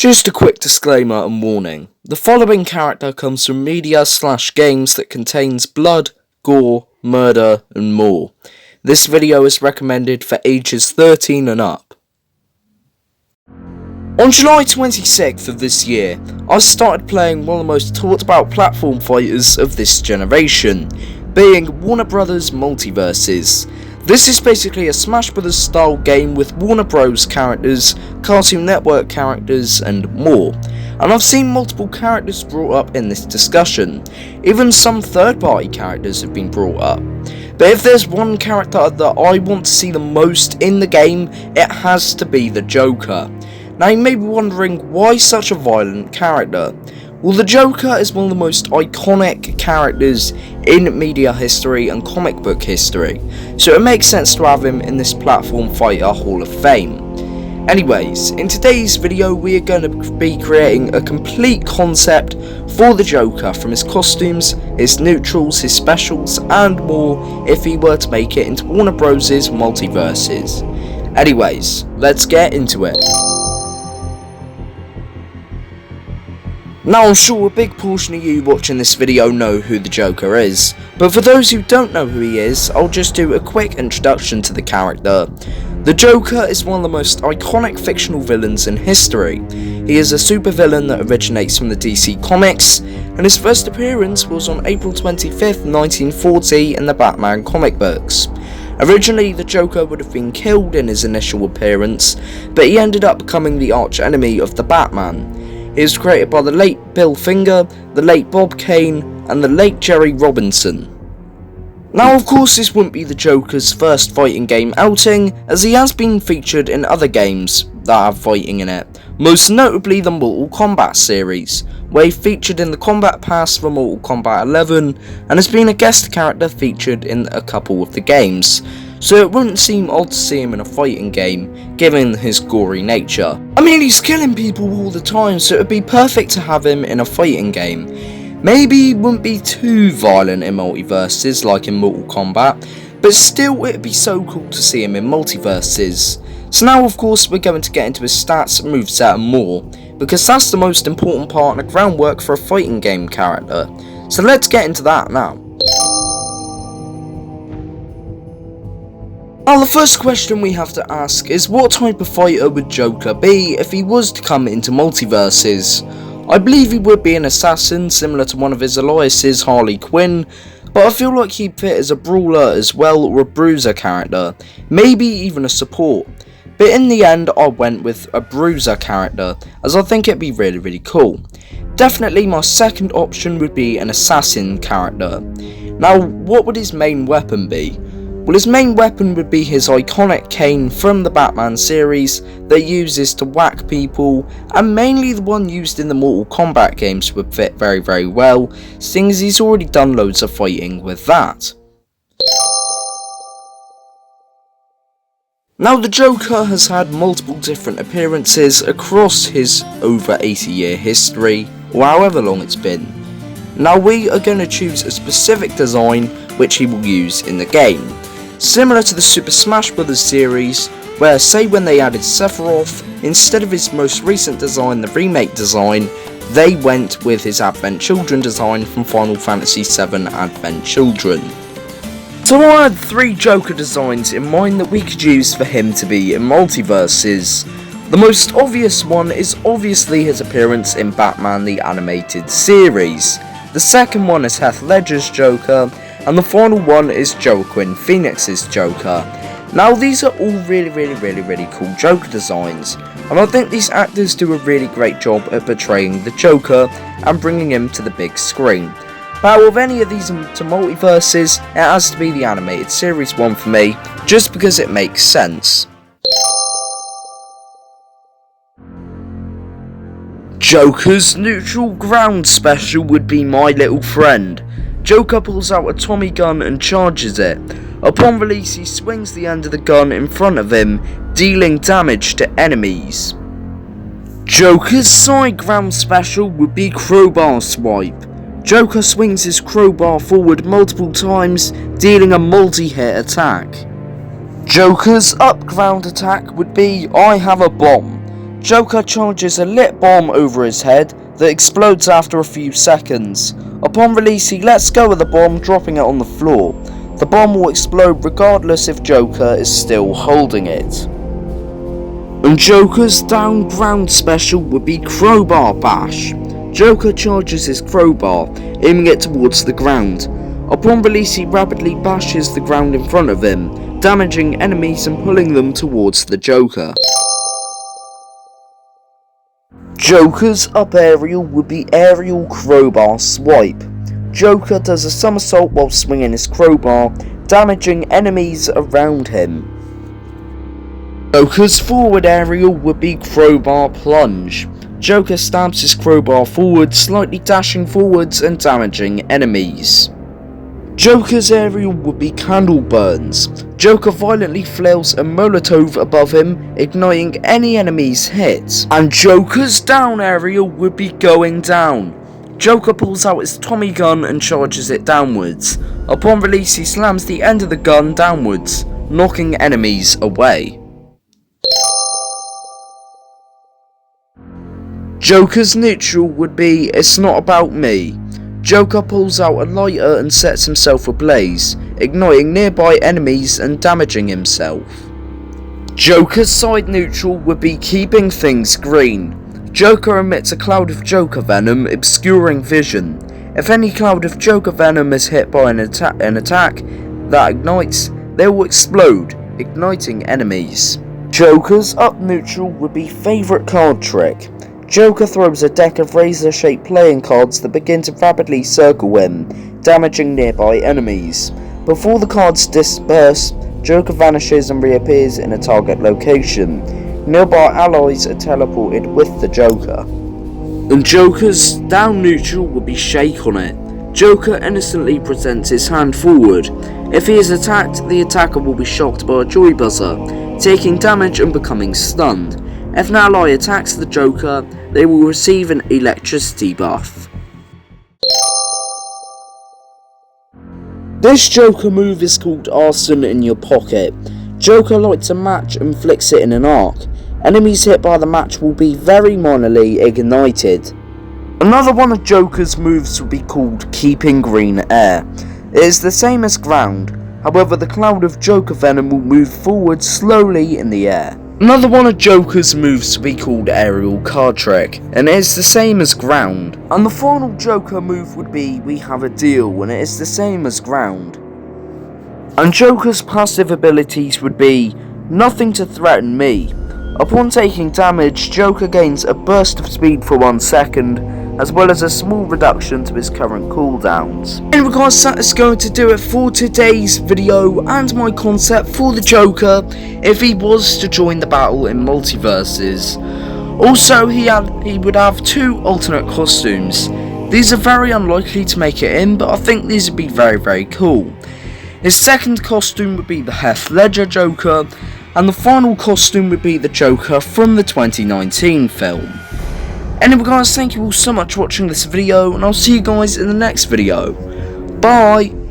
Just a quick disclaimer and warning. The following character comes from media/games that contains blood, gore, murder, and more. This video is recommended for ages 13 and up. On July 26th of this year, I started playing one of the most talked about platform fighters of this generation, being Warner Bros. Multiversus. This is basically a Smash Bros. Style game with Warner Bros. Characters, Cartoon Network characters, and more. And I've seen multiple characters brought up in this discussion. Even some third-party characters have been brought up. But if there's one character that I want to see the most in the game, it has to be the Joker. Now you may be wondering, why such a violent character? Well, the Joker is one of the most iconic characters in media history and comic book history, so it makes sense to have him in this platform fighter Hall of Fame. Anyways, in today's video we are going to be creating a complete concept for the Joker, from his costumes, his neutrals, his specials, and more if he were to make it into Warner Bros. Multiversus. Anyways, let's get into it. Now I'm sure a big portion of you watching this video know who the Joker is, but for those who don't know who he is, I'll just do a quick introduction to the character. The Joker is one of the most iconic fictional villains in history. He is a supervillain that originates from the DC Comics, and his first appearance was on April 25th, 1940 in the Batman comic books. Originally, the Joker would have been killed in his initial appearance, but he ended up becoming the arch enemy of the Batman. He was created by the late Bill Finger, the late Bob Kane, and the late Jerry Robinson. Now of course this wouldn't be the Joker's first fighting game outing, as he has been featured in other games that have fighting in it, most notably the Mortal Kombat series, where he featured in the Combat Pass for Mortal Kombat 11, and has been a guest character featured in a couple of the games. So it wouldn't seem odd to see him in a fighting game, given his gory nature. I mean, he's killing people all the time, so it would be perfect to have him in a fighting game. Maybe he wouldn't be too violent in Multiversus like in Mortal Kombat, but still it would be so cool to see him in Multiversus. So now of course we're going to get into his stats, moveset and more, because that's the most important part and the groundwork for a fighting game character. So let's get into that now. Now the first question we have to ask is, what type of fighter would Joker be if he was to come into Multiversus? I believe he would be an assassin, similar to one of his aliases, Harley Quinn, but I feel like he'd fit as a brawler as well, or a bruiser character, maybe even a support. But in the end I went with a bruiser character, as I think it'd be really cool. Definitely my second option would be an assassin character. Now what would his main weapon be? Well, his main weapon would be his iconic cane from the Batman series that he uses to whack people, and mainly the one used in the Mortal Kombat games would fit very well, seeing as he's already done loads of fighting with that. Now the Joker has had multiple different appearances across his over 80-year history, or however long it's been. Now we are going to choose a specific design which he will use in the game. Similar to the Super Smash Bros. Series, where say when they added Sephiroth, instead of his most recent design, the remake design, they went with his Advent Children design from Final Fantasy VII Advent Children. So I had 3 Joker designs in mind that we could use for him to be in Multiversus. The most obvious one is obviously his appearance in Batman the Animated Series. The second one is Heath Ledger's Joker, and the final one is Joaquin Phoenix's Joker. Now these are all really cool Joker designs, and I think these actors do a really great job at portraying the Joker and bringing him to the big screen. But out of any of these to Multiversus, it has to be the Animated Series one for me, just because it makes sense. Joker's neutral ground special would be My Little Friend. Joker pulls out a Tommy gun and charges it. Upon release, he swings the end of the gun in front of him, dealing damage to enemies. Joker's side ground special would be Crowbar Swipe. Joker swings his crowbar forward multiple times, dealing a multi-hit attack. Joker's up ground attack would be I Have a Bomb. Joker charges a lit bomb over his head that explodes after a few seconds. Upon release, he lets go of the bomb, dropping it on the floor. The bomb will explode regardless if Joker is still holding it. And Joker's down ground special would be Crowbar Bash. Joker charges his crowbar, aiming it towards the ground. Upon release, he rapidly bashes the ground in front of him, damaging enemies and pulling them towards the Joker. Joker's up aerial would be Aerial Crowbar Swipe. Joker does a somersault while swinging his crowbar, damaging enemies around him. Joker's forward aerial would be Crowbar Plunge. Joker stabs his crowbar forward, slightly dashing forwards and damaging enemies. Joker's aerial would be Candle Burns. Joker violently flails a Molotov above him, igniting any enemy's hits. And Joker's down aerial would be Going Down. Joker pulls out his Tommy gun and charges it downwards. Upon release, he slams the end of the gun downwards, knocking enemies away. Joker's neutral would be It's Not About Me. Joker pulls out a lighter and sets himself ablaze, igniting nearby enemies and damaging himself. Joker's side neutral would be Keeping Things Green. Joker emits a cloud of Joker venom, obscuring vision. If any cloud of Joker venom is hit by an attack that ignites, they will explode, igniting enemies. Joker's up neutral would be Favourite Card Trick. Joker throws a deck of razor-shaped playing cards that begin to rapidly circle him, damaging nearby enemies. Before the cards disperse, Joker vanishes and reappears in a target location. Nearby allies are teleported with the Joker. And Joker's down neutral would be Shake on It. Joker innocently presents his hand forward. If he is attacked, the attacker will be shocked by a joy buzzer, taking damage and becoming stunned. If an ally attacks the Joker, they will receive an electricity buff. This Joker move is called Arson in Your Pocket. Joker lights a match and flicks it in an arc. Enemies hit by the match will be very minorly ignited. Another one of Joker's moves will be called Keeping Green Air. It is the same as ground, however the cloud of Joker venom will move forward slowly in the air. Another one of Joker's moves will be called Aerial Card Trick, and it is the same as ground. And the final Joker move would be We Have a Deal, and it is the same as ground. And Joker's passive abilities would be Nothing to Threaten Me. Upon taking damage, Joker gains a burst of speed for 1 second, as well as a small reduction to his current cooldowns. In regards to that, is going to do it for today's video and my concept for the Joker if he was to join the battle in Multiversus. Also, he would have 2 alternate costumes. These are very unlikely to make it in, but I think these would be very cool. His second costume would be the Heath Ledger Joker, and the final costume would be the Joker from the 2019 film. Anyway guys, thank you all so much for watching this video, and I'll see you guys in the next video. Bye!